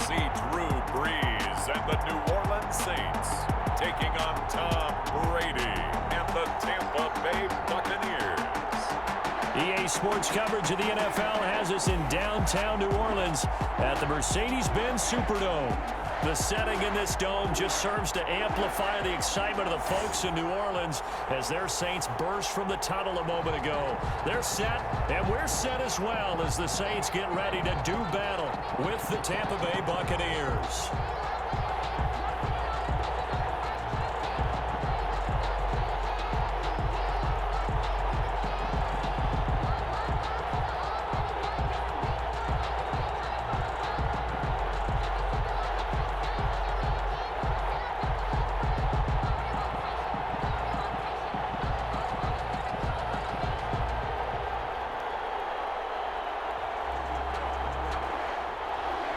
see Drew Brees and the New Orleans Saints taking on Tom Brady and the Tampa Bay Buccaneers. EA Sports coverage of the NFL has us in downtown New Orleans at the Mercedes-Benz Superdome. The setting in this dome just serves to amplify the excitement of the folks in New Orleans as their Saints burst from the tunnel a moment ago. They're set, and we're set as well as the Saints get ready to do battle with the Tampa Bay Buccaneers.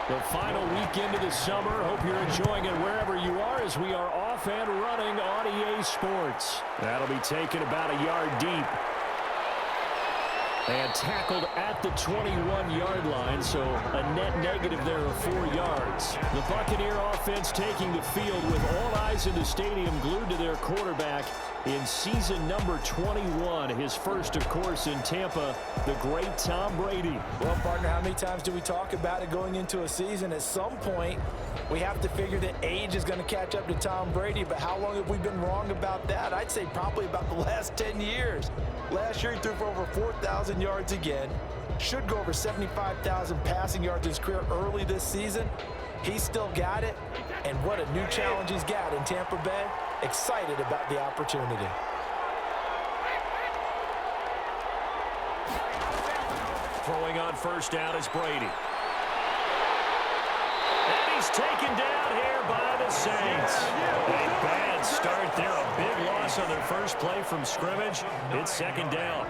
The final weekend of the summer. Hope you're enjoying it wherever you are as we are off and running on EA Sports. That'll be taken about a yard deep. And tackled at the 21-yard line, so a net negative there of 4 yards. The Buccaneer offense taking the field with all eyes in the stadium glued to their quarterback in season number 21. His first, of course, in Tampa, the great Tom Brady. Well, partner, how many times do we talk about it going into a season? At some point, we have to figure that age is going to catch up to Tom Brady, but how long have we been wrong about that? I'd say probably about the last 10 years. Last year, he threw for over 4,000 yards again. Should go over 75,000 passing yards in his career early this season. He's still got it, and what a new challenge he's got in Tampa Bay. Excited about the opportunity. Throwing on first down is Brady. And he's taken down here by the Saints. A bad start there. A big loss on their first play from scrimmage. It's second down.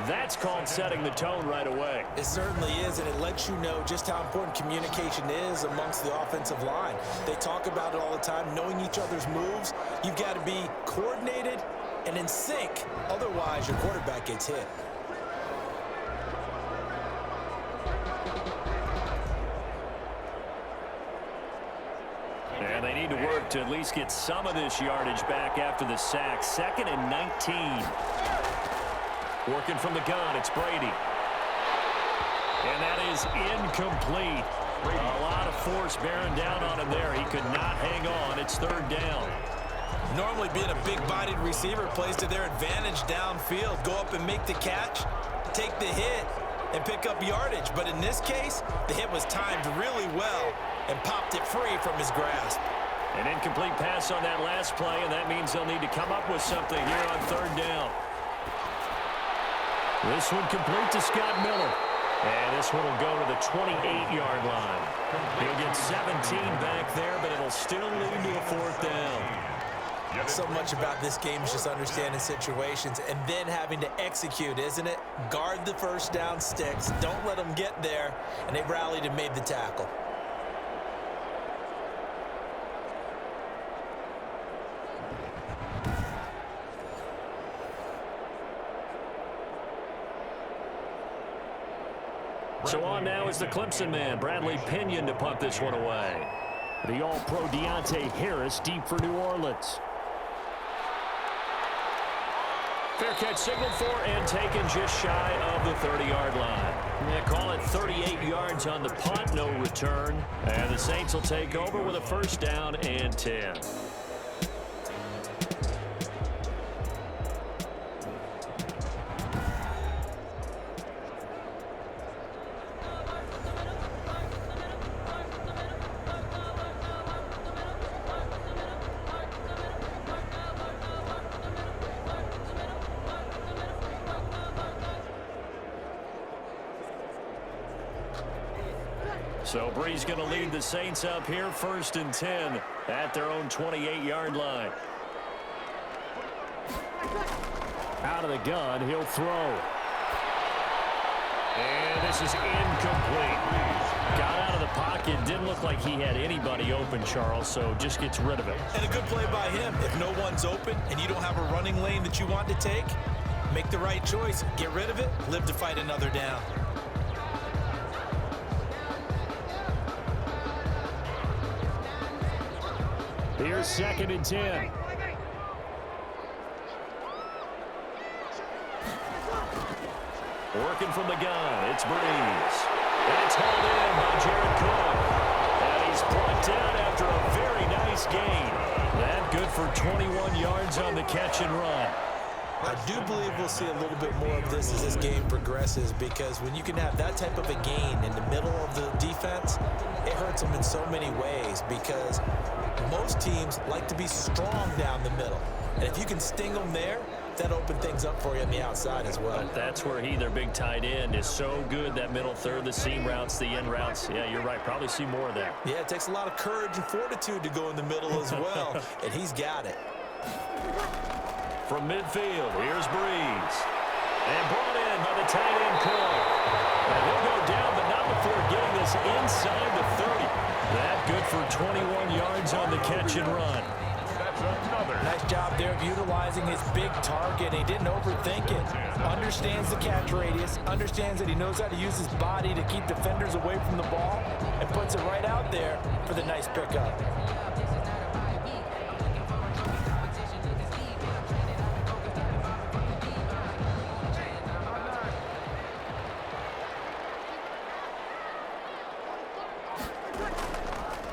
That's called setting the tone right away. It certainly is, and it lets you know just how important communication is amongst the offensive line. They talk about it all the time, knowing each other's moves. You've got to be coordinated and in sync. Otherwise, your quarterback gets hit. And they need to work to at least get some of this yardage back after the sack. 2nd and 19. Working from the gun, it's Brady. And that is incomplete. A lot of force bearing down on him there. He could not hang on. It's 3rd down. Normally being a big-bodied receiver plays to their advantage downfield. Go up and make the catch, take the hit, and pick up yardage. But in this case, the hit was timed really well and popped it free from his grasp. An incomplete pass on that last play, and that means they'll need to come up with something here on 3rd down. This one complete to Scott Miller. And this one will go to the 28-yard line. He'll get 17 back there, but it'll still lead to a 4th down. So much about this game is just understanding situations and then having to execute, isn't it? Guard the first down sticks. Don't let them get there. And they rallied and made the tackle. So on now is the Clemson man, Bradley Pinion, to punt this one away. The All-Pro Deontay Harris deep for New Orleans. Fair catch signaled for and taken just shy of the 30-yard line. Yeah, call it 38 yards on the punt, no return. And the Saints will take over with a 1st down and 10. So Brees going to lead the Saints up here, 1st and 10 at their own 28-yard line. Out of the gun, he'll throw. And this is incomplete. Got out of the pocket, didn't look like he had anybody open, Charles, so just gets rid of it. And a good play by him. If no one's open and you don't have a running lane that you want to take, make the right choice. Get rid of it, live to fight another down. Here's 2nd and 10. Working from the gun, it's Brees. And it's hauled in by Jared Cook. And he's brought down after a very nice gain. That good for 21 yards on the catch and run. I do believe we'll see a little bit more of this as this game progresses, because when you can have that type of a gain in the middle of the defense, it hurts them in so many ways, because most teams like to be strong down the middle. And if you can sting them there, that opens things up for you on the outside as well. But that's where their big tight end, is so good, that middle third, the seam routes, the in routes. Yeah, you're right. Probably see more of that. Yeah, it takes a lot of courage and fortitude to go in the middle as well, and he's got it. From midfield, here's Brees. And brought in by the tight end, Coley. And he'll go down, but not before getting this inside the 30. That good for 21 yards on the catch and run. Nice job there of utilizing his big target. He didn't overthink it. Understands the catch radius. Understands that he knows how to use his body to keep defenders away from the ball. And puts it right out there for the nice pickup.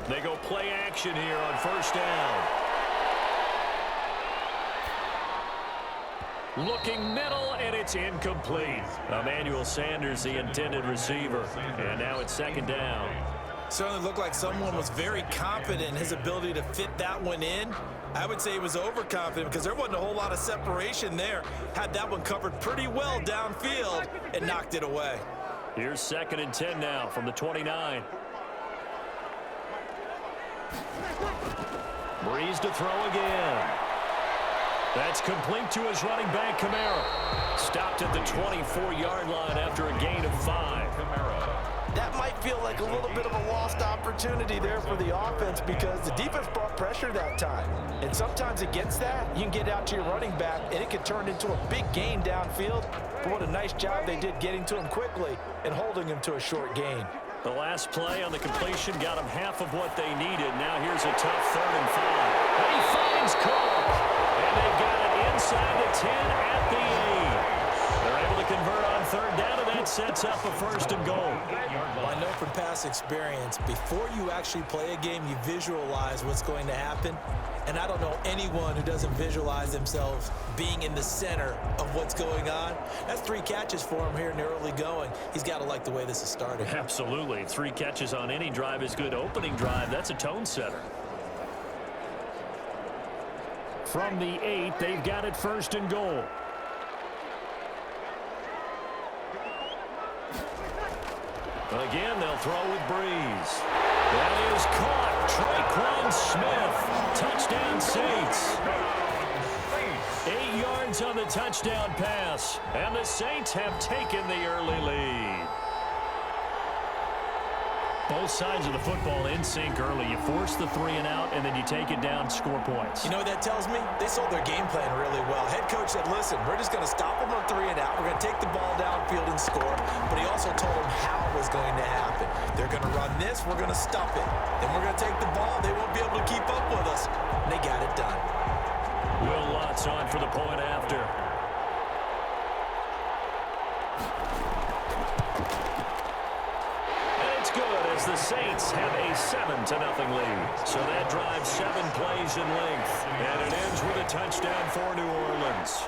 They go play action here on 1st down. Looking middle, and it's incomplete. Emmanuel Sanders, the intended receiver. And now it's 2nd down. Certainly looked like someone was very confident in his ability to fit that one in. I would say he was overconfident, because there wasn't a whole lot of separation there. Had that one covered pretty well downfield and knocked it away. Here's 2nd and 10 now from the 29. Brees to throw again. That's complete to his running back, Kamara. Stopped at the 24-yard line after a gain of 5. That might feel like a little bit of a lost opportunity there for the offense, because the defense brought pressure that time. And sometimes against that, you can get out to your running back, and it could turn into a big gain downfield. But what a nice job they did getting to him quickly and holding him to a short gain. The last play on the completion got him half of what they needed. Now here's a tough 3rd and 5. And he finds Coley. And they've got it inside the 10 at the 8. They're able to convert on 3rd down, and that sets up a 1st and goal. Well, I know from past experience, before you actually play a game, you visualize what's going to happen. And I don't know anyone who doesn't visualize themselves being in the center of what's going on. That's 3 catches for him here in the early going. He's got to like the way this is starting. Absolutely. 3 catches on any drive is good. Opening drive, that's a tone setter. From the 8, they've got it 1st and goal. Again, they'll throw with Brees. That is caught. Traquan Smith. Touchdown, Saints. 8 yards on the touchdown pass. And the Saints have taken the early lead. Both sides of the football in sync early. You force the 3 and out, and then you take it down, score points. You know what that tells me? They sold their game plan really well. Head coach said, listen, we're just going to stop them on 3 and out. We're going to take the ball downfield and score. But he also told them how it was going to happen. They're going to run this. We're going to stuff it. Then we're going to take the ball. They won't be able to keep up with us. And they got it done. Will Lutz on for the point after. As the Saints have a 7-0 lead. So that drives 7 plays in length. And it ends with a touchdown for New Orleans.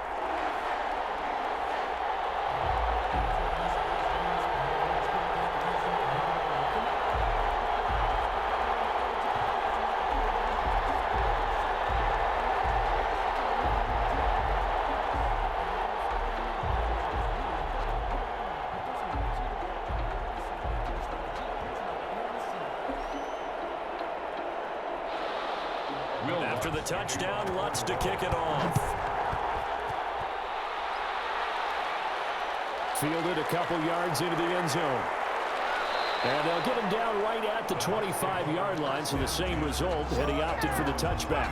After the touchdown, Lutz to kick it off. Fielded a couple yards into the end zone. And they'll get him down right at the 25-yard line, so the same result, and he opted for the touchback.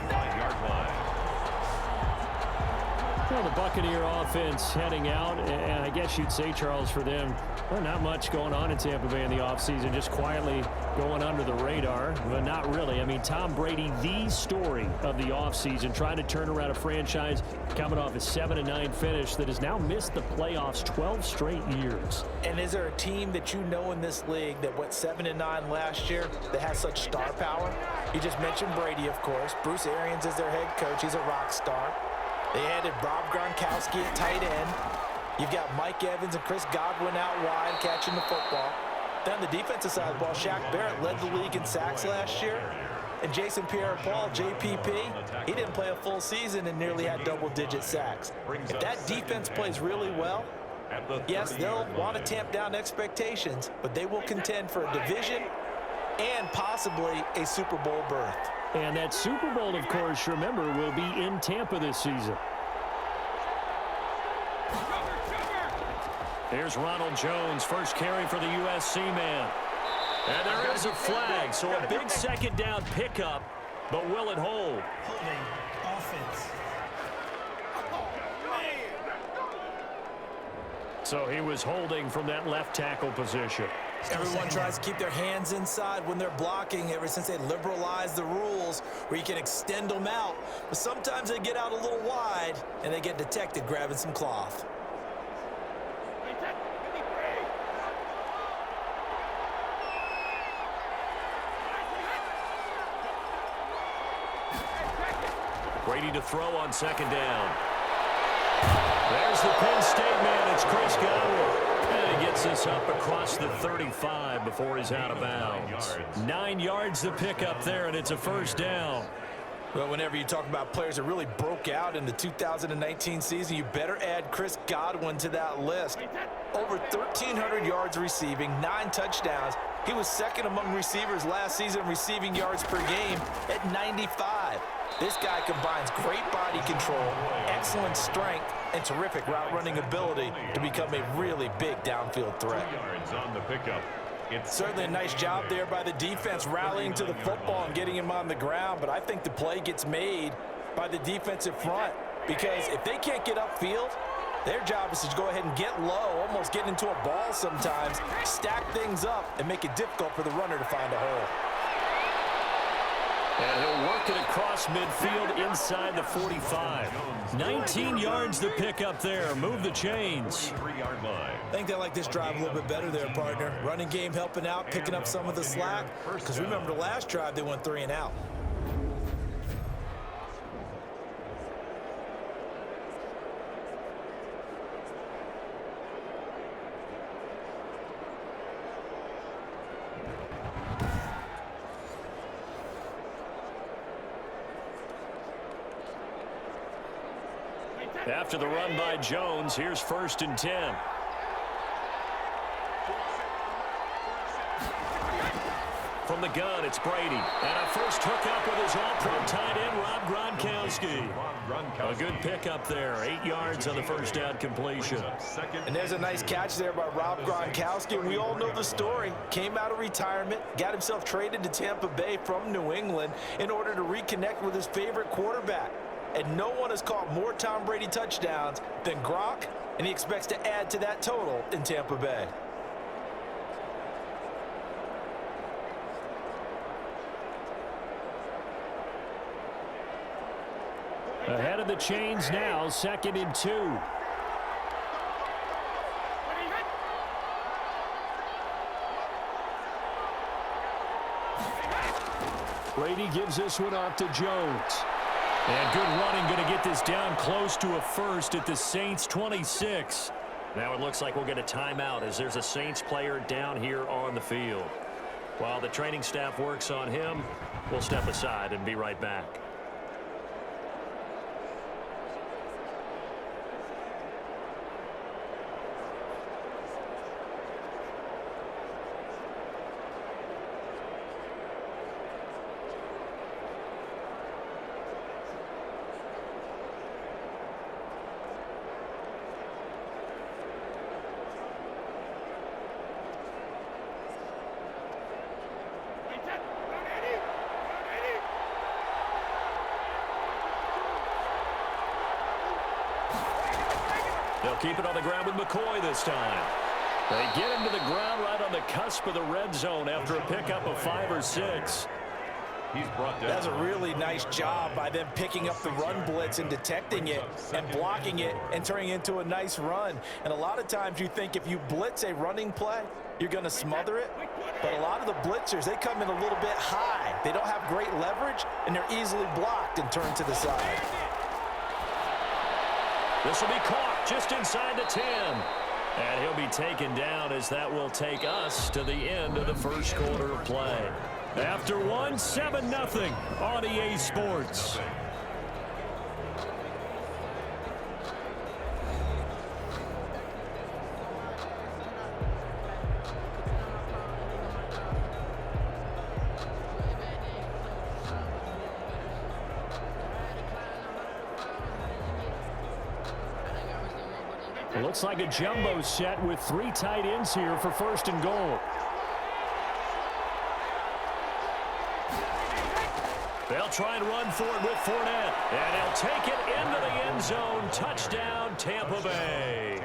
Well, the Buccaneer offense heading out, and I guess you'd say, Charles, for them, well, not much going on in Tampa Bay in the offseason, just quietly going under the radar, but not really. I mean, Tom Brady, the story of the offseason, trying to turn around a franchise coming off a 7-9 finish that has now missed the playoffs 12 straight years. And is there a team that you know in this league that went 7-9 last year that has such star power? You just mentioned Brady, of course. Bruce Arians is their head coach. He's a rock star. They added Rob Gronkowski at tight end. You've got Mike Evans and Chris Godwin out wide catching the football. Down the defensive side of the ball, Shaq Barrett led the league in sacks last year. And Jason Pierre-Paul, JPP, he didn't play a full season and nearly had double-digit sacks. If that defense plays really well, yes, they'll want to tamp down expectations, but they will contend for a division and possibly a Super Bowl berth. And that Super Bowl, of course, remember, will be in Tampa this season. Here's Ronald Jones, first carry for the USC man. And there is a flag, so a big second down pickup, but will it hold? Holding offense. So he was holding from that left tackle position. Everyone tries to keep their hands inside when they're blocking ever since they liberalized the rules where you can extend them out. But sometimes they get out a little wide and they get detected grabbing some cloth. Brady to throw on second down. There's the Penn State man. It's Chris Godwin. And he gets this up across the 35 before he's out of bounds. 9 yards the pickup there, and it's a first down. Well, whenever you talk about players that really broke out in the 2019 season, you better add Chris Godwin to that list. Over 1,300 yards receiving, 9 touchdowns. He was second among receivers last season in receiving yards per game at 95. This guy combines great body control, excellent strength, and terrific route running ability to become a really big downfield threat. Yards on the pickup. It's certainly a nice job there by the defense rallying to the football and getting him on the ground, but I think the play gets made by the defensive front because if they can't get upfield, their job is to go ahead and get low, almost get into a ball sometimes, stack things up, and make it difficult for the runner to find a hole. And he'll work it across midfield inside the 45. 19 yards to pick up there. Move the chains. I think they like this drive a little bit better there, partner. Running game helping out, picking up some of the slack. Because remember the last drive, they went 3 and out. After the run by Jones, here's 1st and 10. From the gun, it's Brady. And a first hookup with his all-pro tight end, Rob Gronkowski. A good pickup there. 8 yards on the first down completion. And there's a nice catch there by Rob Gronkowski. We all know the story. Came out of retirement, got himself traded to Tampa Bay from New England in order to reconnect with his favorite quarterback. And no one has caught more Tom Brady touchdowns than Gronk, and he expects to add to that total in Tampa Bay. Ahead of the chains now, 2nd and 2. Brady gives this one off to Jones. And good running, going to get this down close to a first at the Saints 26. Now it looks like we'll get a timeout as there's a Saints player down here on the field. While the training staff works on him, we'll step aside and be right back. They'll keep it on the ground with McCoy this time. They get him to the ground right on the cusp of the red zone after a pickup of 5 or 6. He's brought down. That's a really nice job by them picking up the run blitz and detecting it and blocking it and turning it into a nice run. And a lot of times you think if you blitz a running play, you're going to smother it. But a lot of the blitzers, they come in a little bit high. They don't have great leverage, and they're easily blocked and turned to the side. This will be caught just inside the 10. And he'll be taken down as that will take us to the end of the first quarter of play. After one, 7-0 on EA Sports. It looks like a jumbo set with 3 tight ends here for 1st and goal. They'll try and run for it with Fournette. And he'll take it into the end zone. Touchdown, Tampa Bay.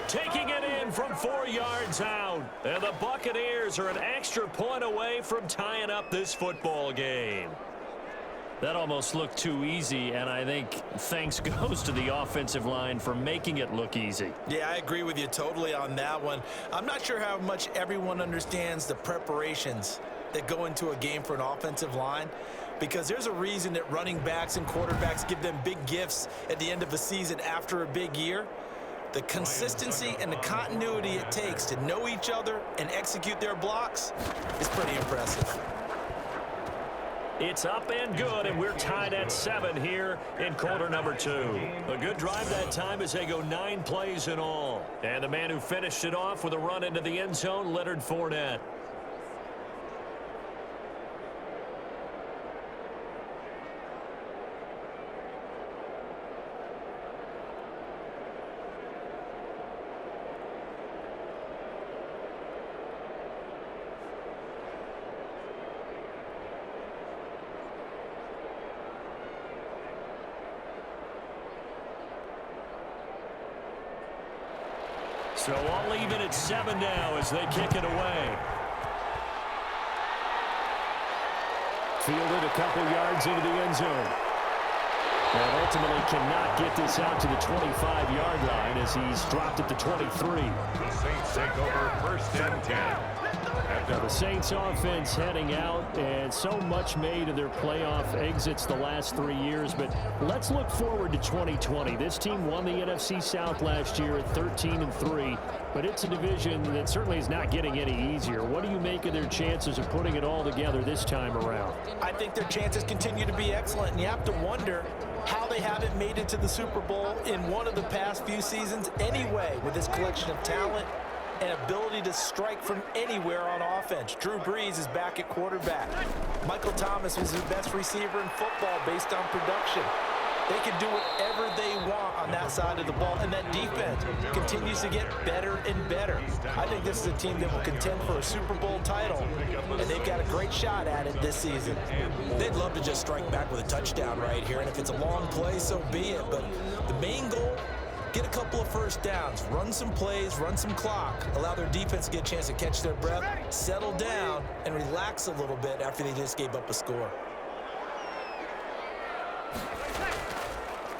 Taking it in from 4 yards out. And the Buccaneers are an extra point away from tying up this football game. That almost looked too easy, and I think thanks goes to the offensive line for making it look easy. Yeah, I agree with you totally on that one. I'm not sure how much everyone understands the preparations that go into a game for an offensive line, because there's a reason that running backs and quarterbacks give them big gifts at the end of a season after a big year. The consistency and the continuity it takes to know each other and execute their blocks is pretty impressive. It's up and good, and we're tied at 7 here in quarter number 2. A good drive that time as they go 9 plays in all. And the man who finished it off with a run into the end zone, Leonard Fournette. So all even at 7 now as they kick it away. Fielded a couple yards into the end zone. And ultimately cannot get this out to the 25-yard line as he's dropped at the 23. The Saints take over 1st and 10. Now the Saints offense heading out, and so much made of their playoff exits the last 3 years. But let's look forward to 2020. This team won the NFC South last year at 13-3, but it's a division that certainly is not getting any easier. What do you make of their chances of putting it all together this time around? I think their chances continue to be excellent, and you have to wonder how they haven't made it to the Super Bowl in one of the past few seasons anyway, with this collection of talent and ability to strike from anywhere on offense. Drew Brees is back at quarterback. Michael Thomas was the best receiver in football based on production. They can do whatever they want on that side of the ball, and that defense continues to get better and better. I think this is a team that will contend for a Super Bowl title, and they've got a great shot at it this season. They'd love to just strike back with a touchdown right here, and if it's a long play, so be it. But the main goal, get a couple of first downs, run some plays, run some clock, allow their defense to get a chance to catch their breath, settle down, and relax a little bit after they just gave up a score.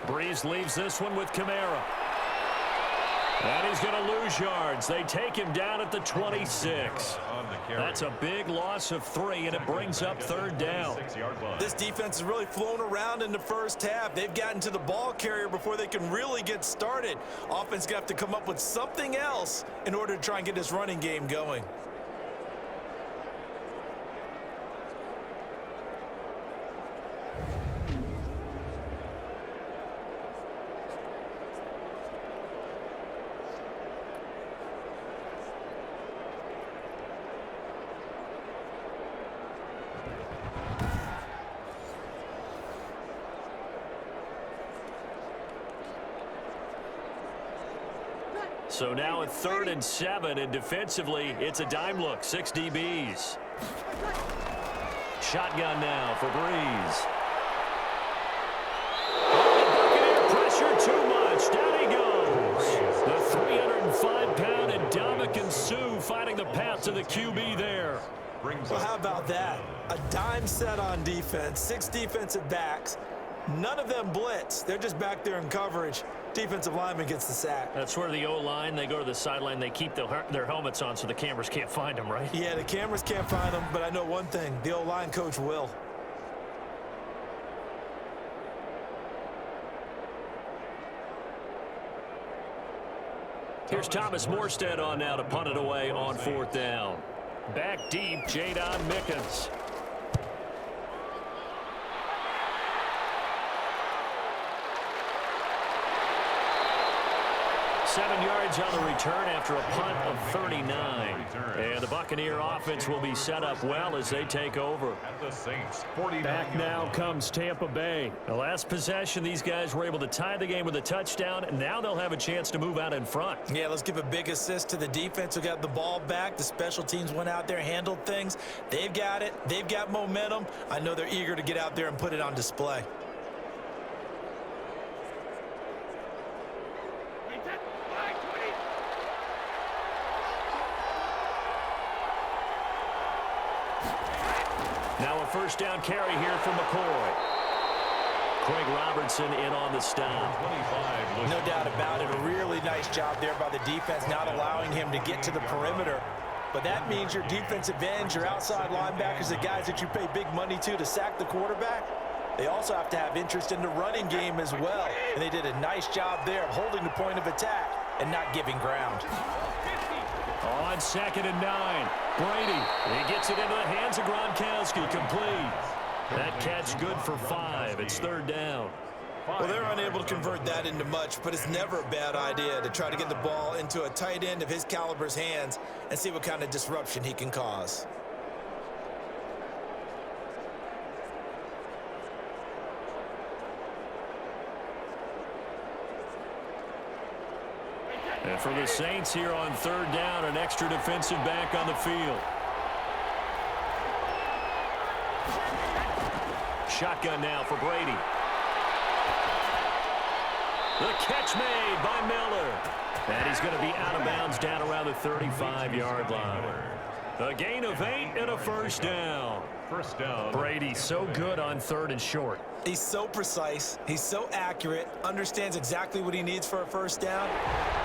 Brees leaves this one with Kamara. And he's going to lose yards. They take him down at the 26. That's a big loss of 3, and it brings up 3rd down. This defense has really flown around in the first half. They've gotten to the ball carrier before they can really get started. Offense got to come up with something else in order to try and get this running game going. So now at 3rd and 7, and defensively, it's a dime look, 6 DBs. Shotgun now for Brees. Buccaneer pressure too much. Down he goes. to the QB there. Well, how about that? A dime set on defense, 6 defensive backs. None of them blitz. They're just back there in coverage. Defensive lineman gets the sack. That's where the O-line, they go to the sideline, they keep their helmets on so the cameras can't find them, right? Yeah, the cameras can't find them, but I know one thing. The O-line coach will. Here's Thomas Morstead on now to punt it away on 4th down. Back deep, Jadon Mickens. 7 yards on the return after a punt of 39. And the Buccaneer offense will be set up well as they take over. Back now comes Tampa Bay. The last possession, these guys were able to tie the game with a touchdown, and now they'll have a chance to move out in front. Yeah, let's give a big assist to the defense who got the ball back. The special teams went out there, handled things. They've got it. They've got momentum. I know they're eager to get out there and put it on display. Now a first down carry here from McCoy. Craig Robertson in on the stop. No doubt about it. A really nice job there by the defense, not allowing him to get to the perimeter. But that means your defensive ends, your outside linebackers, the guys that you pay big money to sack the quarterback, they also have to have interest in the running game as well. And they did a nice job there of holding the point of attack and not giving ground. On 2nd and 9, Brady. He gets it into the hands of Gronkowski, complete. That catch good for 5. It's 3rd down. Well, they're unable to convert that into much, but it's never a bad idea to try to get the ball into a tight end of his caliber's hands and see what kind of disruption he can cause. And for the Saints here on 3rd down, an extra defensive back on the field. Shotgun now for Brady. The catch made by Miller. And he's going to be out of bounds down around the 35-yard line. A gain of 8 and a first down. First down. Brady so good on 3rd and short. He's so precise. He's so accurate. Understands exactly what he needs for a first down.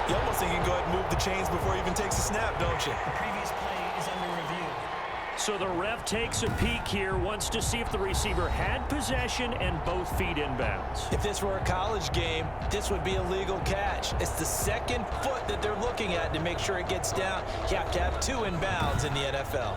You almost think you can go ahead and move the chains before he even takes a snap, don't you? The previous play is under review. So the ref takes a peek here, wants to see if the receiver had possession and both feet inbounds. If this were a college game, this would be a legal catch. It's the 2nd foot that they're looking at to make sure it gets down. You have to have 2 inbounds in the NFL.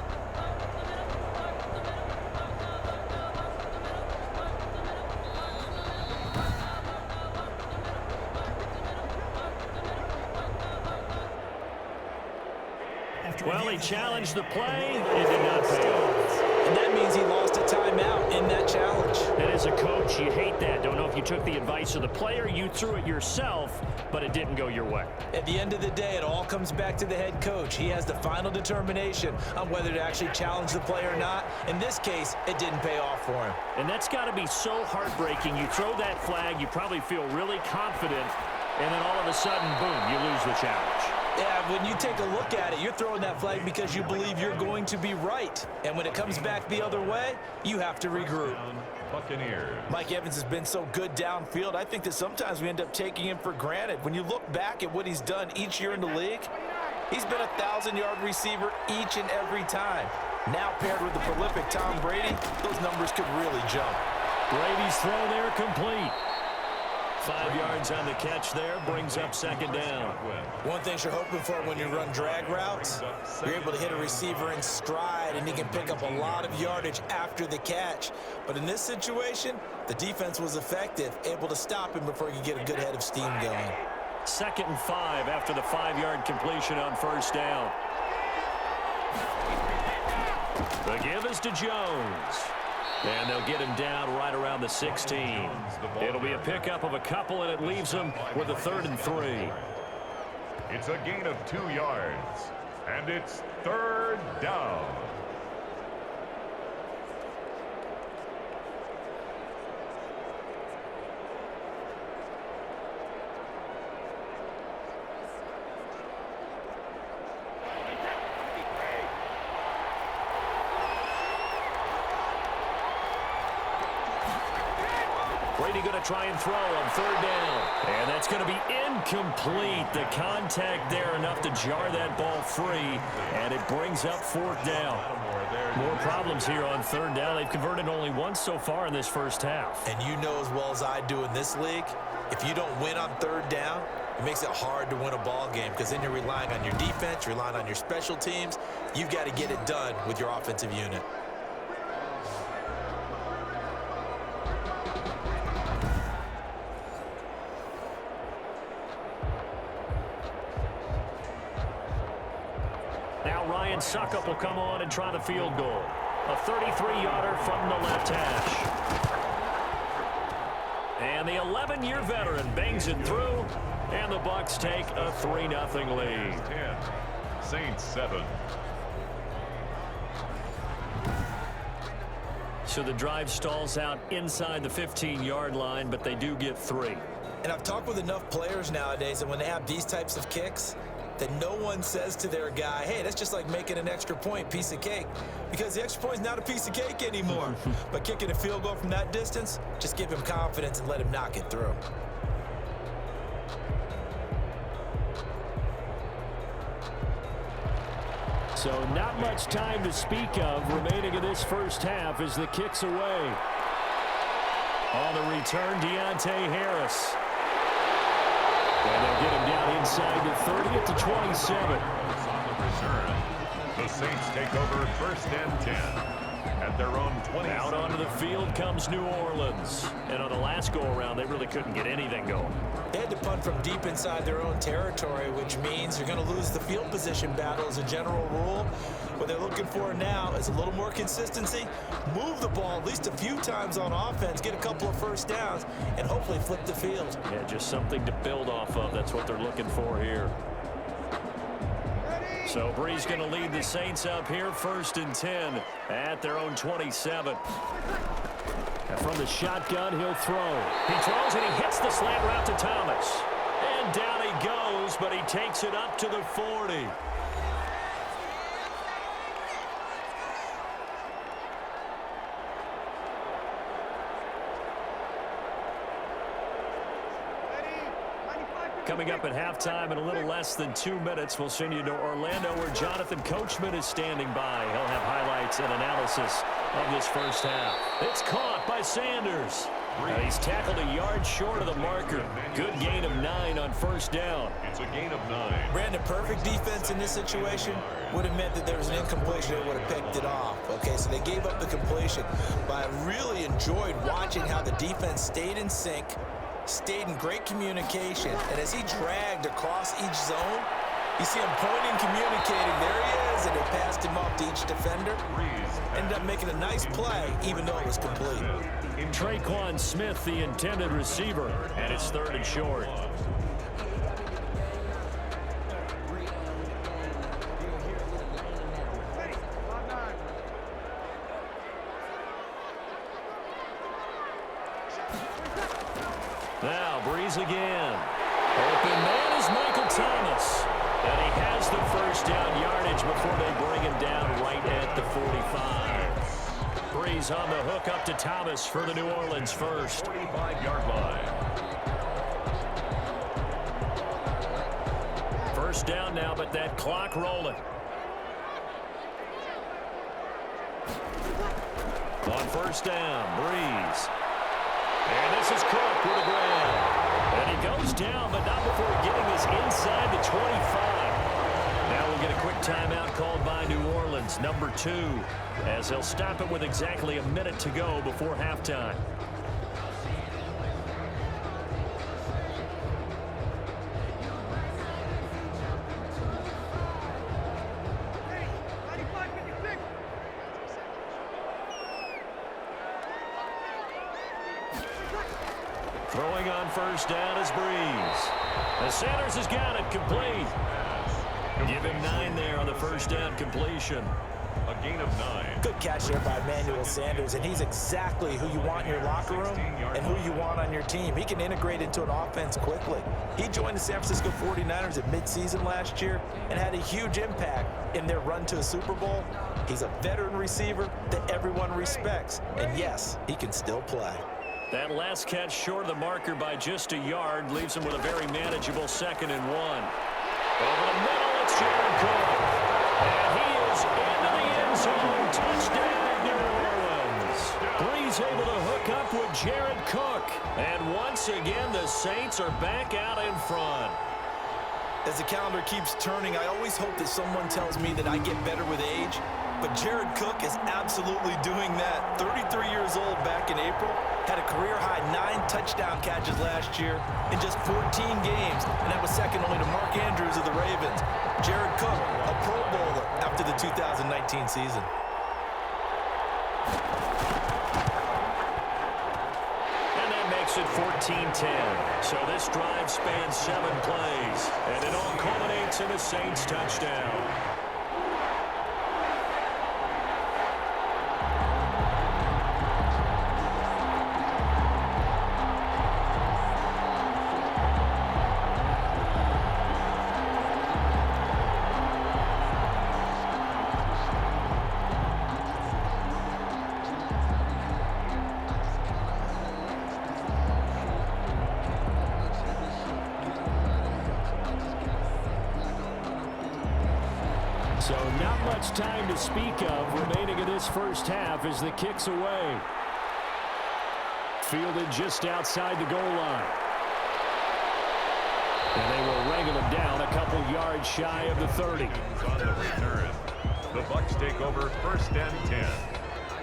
Well, he challenged the play. It did not pay off. And that means he lost a timeout in that challenge. And as a coach, you hate that. Don't know if you took the advice of the player, you threw it yourself, but it didn't go your way. At the end of the day, it all comes back to the head coach. He has the final determination on whether to actually challenge the play or not. In this case, it didn't pay off for him. And that's got to be so heartbreaking. You throw that flag, you probably feel really confident, and then all of a sudden, boom, you lose the challenge. Yeah, when you take a look at it, you're throwing that flag because you believe you're going to be right. And when it comes back the other way, you have to regroup. Buccaneers. Mike Evans has been so good downfield. I think that sometimes we end up taking him for granted. When you look back at what he's done each year in the league, he's been a 1,000-yard receiver each and every time. Now paired with the prolific Tom Brady, those numbers could really jump. Brady's throw there complete. 5 yards on the catch there, brings up 2nd down. One thing you're hoping for when you run drag routes, you're able to hit a receiver in stride and he can pick up a lot of yardage after the catch. But in this situation, the defense was effective, able to stop him before he could get a good head of steam going. 2nd and 5 after the 5-yard completion on 1st down. The give is to Jones. And they'll get him down right around the 16. It'll be a pickup of a couple, and it leaves him with a 3rd and 3. It's a gain of 2 yards, and it's 3rd down. Brady going to try and throw on 3rd down. And that's going to be incomplete. The contact there enough to jar that ball free. And it brings up 4th down. More problems here on 3rd down. They've converted only once so far in this first half. And you know as well as I do in this league, if you don't win on 3rd down, it makes it hard to win a ball game because then you're relying on your defense, you're relying on your special teams. You've got to get it done with your offensive unit. Now Ryan Suckup will come on and try the field goal. A 33-yarder from the left hash. And the 11-year veteran bangs it through, and the Bucs take a 3-0 lead. 10, Saints 7. So the drive stalls out inside the 15-yard line, but they do get 3. And I've talked with enough players nowadays, and when they have these types of kicks, that no one says to their guy, hey, that's just like making an extra point, piece of cake. Because the extra point is not a piece of cake anymore. But kicking a field goal from that distance, just give him confidence and let him knock it through. So not much time to speak of remaining in this first half as the kick's away. On the return, Deontay Harris. And they'll get him down inside the 30 at the 27. On the return, the Saints take over 1st and 10 at their own 20. Out onto the field comes New Orleans. And on the last go-around, they really couldn't get anything going. They had to punt from deep inside their own territory, which means you're going to lose the field position battle as a general rule. What they're looking for now is a little more consistency, move the ball at least a few times on offense, get a couple of 1st downs, and hopefully flip the field. Yeah, just something to build off of. That's what they're looking for here. So Brees going to lead the Saints up here, 1st and 10 at their own 27. And from the shotgun, he'll throw. He throws and he hits the slant route to Thomas. And down he goes, but he takes it up to the 40. Coming up at halftime in a little less than 2 minutes, we'll send you to Orlando where Jonathan Coachman is standing by. He'll have highlights and analysis of this first half. It's caught by Sanders. He's tackled a yard short of the marker. Good gain of 9 on 1st down. It's a gain of 9. Brandon, perfect defense in this situation would have meant that there was an incompletion. They would have picked it off. Okay, so they gave up the completion. But I really enjoyed watching how the defense stayed in sync, stayed in great communication, and as he dragged across each zone, you see him pointing, communicating. There he is, and they passed him off to each defender. Ended up making a nice play, even though it was complete. Traquan Smith, the intended receiver, and it's 3rd and short. Now Brees again. Open man is Michael Thomas. And he has the 1st down yardage before they bring him down right at the 45. Brees on the hook up to Thomas for the New Orleans 1st. 45-yard line. 1st down now, but that clock rolling. On 1st down, Brees. And this is Cook with a grab. And he goes down, but not before getting this inside the 25. Now we'll get a quick timeout called by New Orleans, number 2, as they'll stop it with exactly a minute to go before halftime. Throwing on 1st down is Brees. And Sanders has got it complete. Give him 9 there on the 1st down completion. A gain of 9. Good catch there by Emmanuel Sanders, and he's exactly who you want in your locker room and who you want on your team. He can integrate into an offense quickly. He joined the San Francisco 49ers at midseason last year and had a huge impact in their run to a Super Bowl. He's a veteran receiver that everyone respects, and yes, he can still play. That last catch short of the marker by just a yard leaves him with a very manageable 2nd and 1. Over the middle, it's Jared Cook. And he is into the end zone. Touchdown, New Orleans. Brees able to hook up with Jared Cook. And once again, the Saints are back out in front. As the calendar keeps turning, I always hope that someone tells me that I get better with age. But Jared Cook is absolutely doing that. 33 years old back in April. Had a career-high 9 touchdown catches last year in just 14 games. And that was second only to Mark Andrews of the Ravens. Jared Cook, a Pro Bowler after the 2019 season. At 14-10. So this drive spans 7 plays, and it all culminates in a Saints touchdown. So not much time to speak of remaining in this first half as the kick's away. Fielded just outside the goal line. And they will wrangle him down a couple yards shy of the 30. On the return, the Bucs take over 1st and 10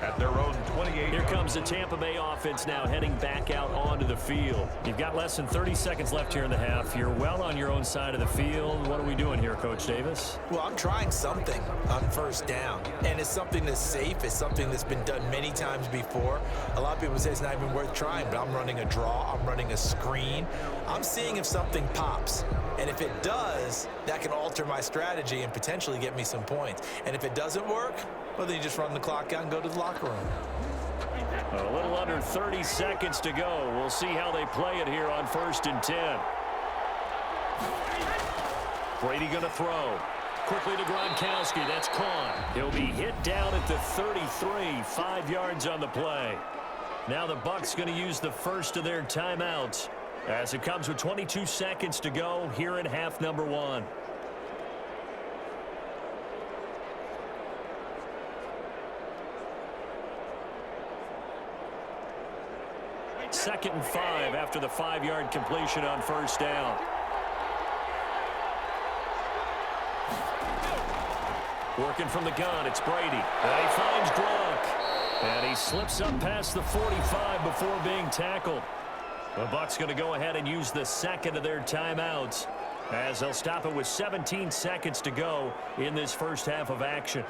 at their own 28. Here comes the Tampa Bay offense now heading back out onto the field. You've got less than 30 seconds left here in the half. You're well on your own side of the field. What are we doing here, Coach Davis? Well, I'm trying something on 1st down, and it's something that's safe. It's something that's been done many times before. A lot of people say it's not even worth trying, but I'm running a draw. I'm running a screen. I'm seeing if something pops, and if it does, that can alter my strategy and potentially get me some points. And if it doesn't work, well, then you just run the clock out and go to the locker room. A little under 30 seconds to go. We'll see how they play it here on 1st and 10. Brady going to throw. Quickly to Gronkowski. That's caught. He'll be hit down at the 33. 5 yards on the play. Now the Bucs going to use the first of their timeouts as it comes with 22 seconds to go here in half number 1. Second and 5 after the 5-yard completion on 1st down. Working from the gun, it's Brady. And he finds Gronk. And he slips up past the 45 before being tackled. The Bucs going to go ahead and use the second of their timeouts as they'll stop it with 17 seconds to go in this first half of action.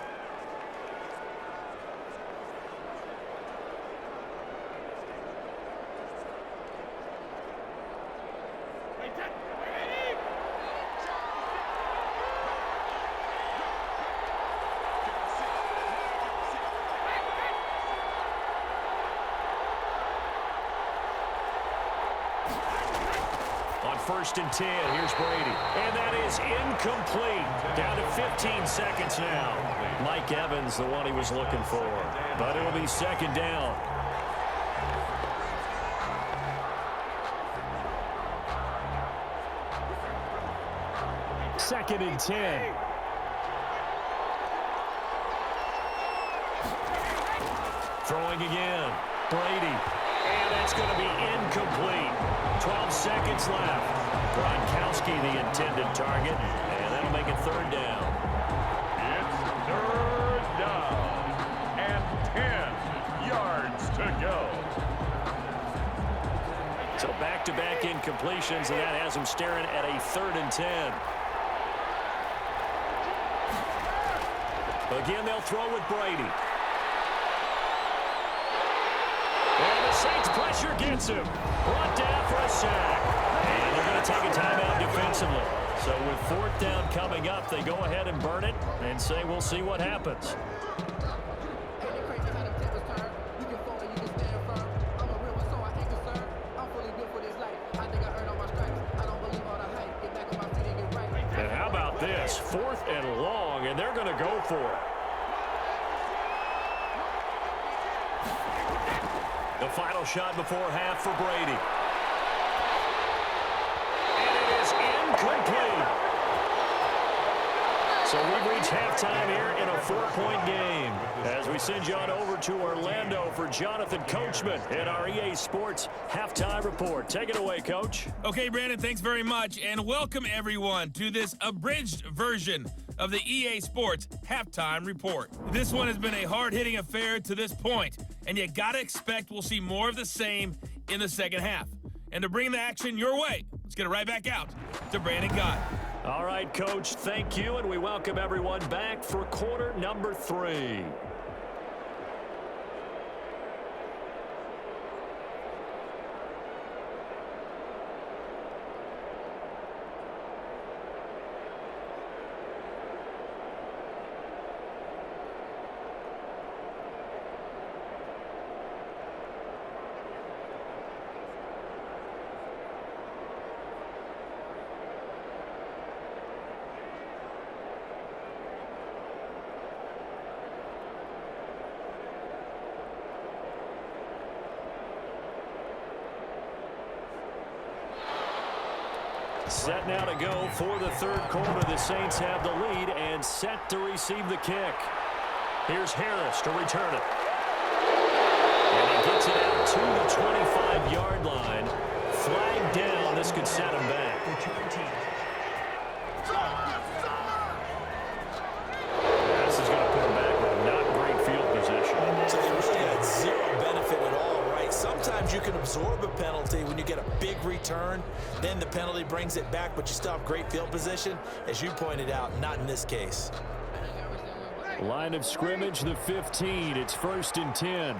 On 1st and 10, here's Brady. And that is incomplete. Down to 15 seconds now. Mike Evans, the one he was looking for. But it'll be 2nd down. Second and 10. Throwing again. Brady. And that's going to be incomplete. 12 seconds left. Gronkowski, the intended target. And that'll make it 3rd down. It's 3rd down and 10 yards to go. So back-to-back incompletions, and that has him staring at a 3rd and 10. Again, they'll throw with Brady. And the Saints pressure gets him. Brought down for a sack. And they're going to take a timeout defensively. So with 4th down coming up, they go ahead and burn it and say we'll see what happens. And how about this? 4th and long, and they're going to go for it. The final shot before half for Brady. And it is incomplete. So we've reached halftime here in a 4-point game. As we send you on over to Orlando for Jonathan Coachman in our EA Sports Halftime Report. Take it away, Coach. Okay, Brandon, thanks very much. And welcome, everyone, to this abridged version of the EA Sports Halftime Report. This one has been a hard-hitting affair to this point, and you got to expect we'll see more of the same in the second half. And to bring the action your way, let's get it right back out to Brandon Gott. All right, Coach, thank you, and we welcome everyone back for quarter number 3. Set now to go for the third quarter. The Saints have the lead and set to receive the kick. Here's Harris to return it. And he gets it out to the 25-yard line. Flag down. This could set him back. This is going to put him back with not great field position. So they really had zero benefit at all, right? Sometimes you can absorb a penalty when you get a big return. Then the penalty brings it back, but you still have great field position. As you pointed out, not in this case. Line of scrimmage, the 15. It's 1st and 10.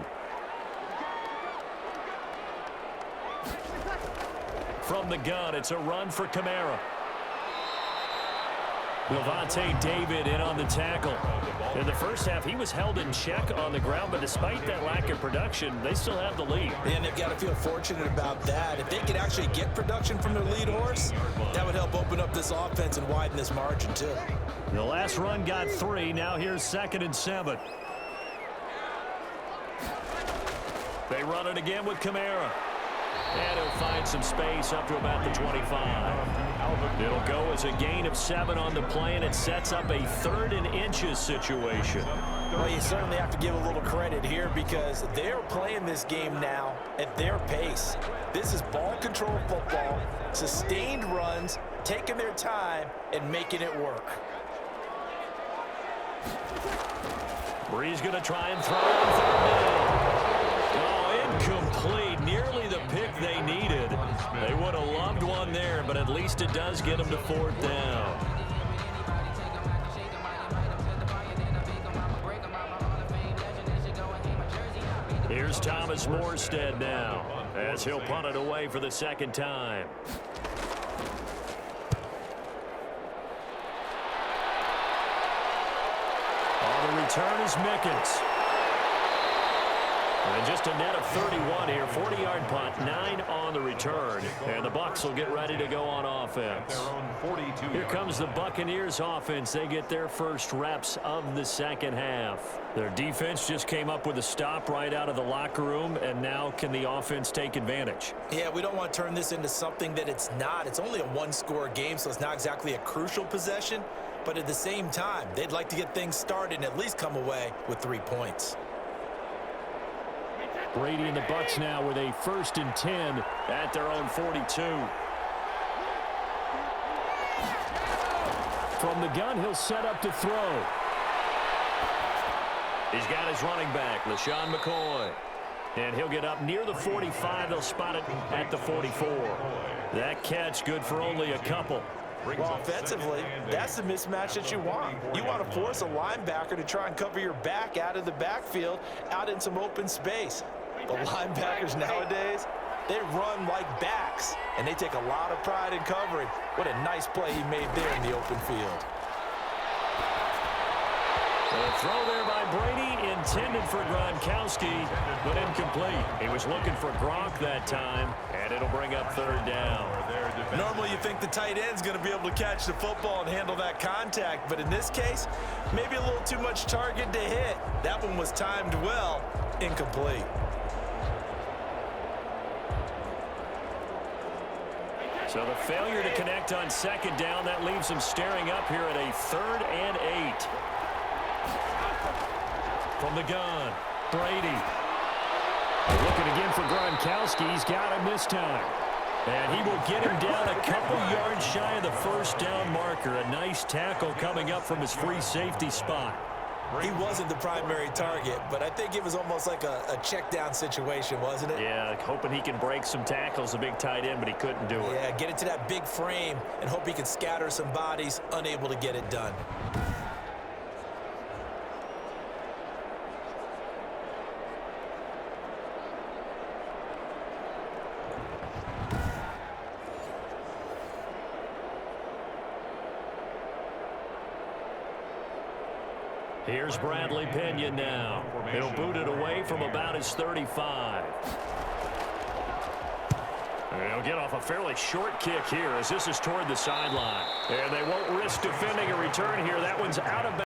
From the gun, it's a run for Kamara. Levante David in on the tackle. In the first half, he was held in check on the ground, but despite that lack of production, they still have the lead. And they've got to feel fortunate about that. If they could actually get production from their lead horse, that would help open up this offense and widen this margin, too. The last run got 3. Now here's 2nd and 7. They run it again with Kamara. And he'll find some space up to about the 25. It'll go as a gain of 7 on the play, and it sets up a 3rd and inches situation. Well, you certainly have to give a little credit here because they're playing this game now at their pace. This is ball control football, sustained runs, taking their time, and making it work. Brees going to try and throw on 3rd down. Oh, incomplete. Nearly the pick they needed. They would have loved one there, but at least it does get them to 4th down. Here's Thomas Morstead now, as he'll punt it away for the 2nd time. On the return is Mickens. And just a net of 31 here, 40-yard punt, 9 on the return. And the Bucs will get ready to go on offense. Here comes the Buccaneers offense. They get their first reps of the second half. Their defense just came up with a stop right out of the locker room, and now can the offense take advantage? Yeah, we don't want to turn this into something that it's not. It's only a one-score game, so it's not exactly a crucial possession. But at the same time, they'd like to get things started and at least come away with 3 points. Brady and the Bucs now with a 1st and 10 at their own 42. From the gun, he'll set up to throw. He's got his running back, LaShawn McCoy. And he'll get up near the 45. They'll spot it at the 44. That catch good for only a couple. Well, offensively, that's the mismatch that you want. You want to force a linebacker to try and cover your back out of the backfield, out in some open space. The linebackers nowadays, they run like backs, and they take a lot of pride in covering. What a nice play he made there in the open field. The throw there by Brady, intended for Gronkowski, but incomplete. He was looking for Gronk that time, and it'll bring up 3rd down. Normally you think the tight end's going to be able to catch the football and handle that contact, but in this case, maybe a little too much target to hit. That one was timed well, incomplete. So the failure to connect on second down, that leaves him staring up here at a 3rd and 8. From the gun, Brady. Looking again for Gronkowski. He's got him this time. And he will get him down a couple yards shy of the first down marker. A nice tackle coming up from his free safety spot. He wasn't the primary target, but I think it was almost like a check down situation, wasn't it? Yeah, hoping he can break some tackles, a big tight end, but he couldn't do it. Yeah, get into that big frame and hope he can scatter some bodies, unable to get it done. Here's Bradley Pinion now. He'll boot it away from about his 35. And he'll get off a fairly short kick here as this is toward the sideline. And they won't risk defending a return here. That one's out of bounds.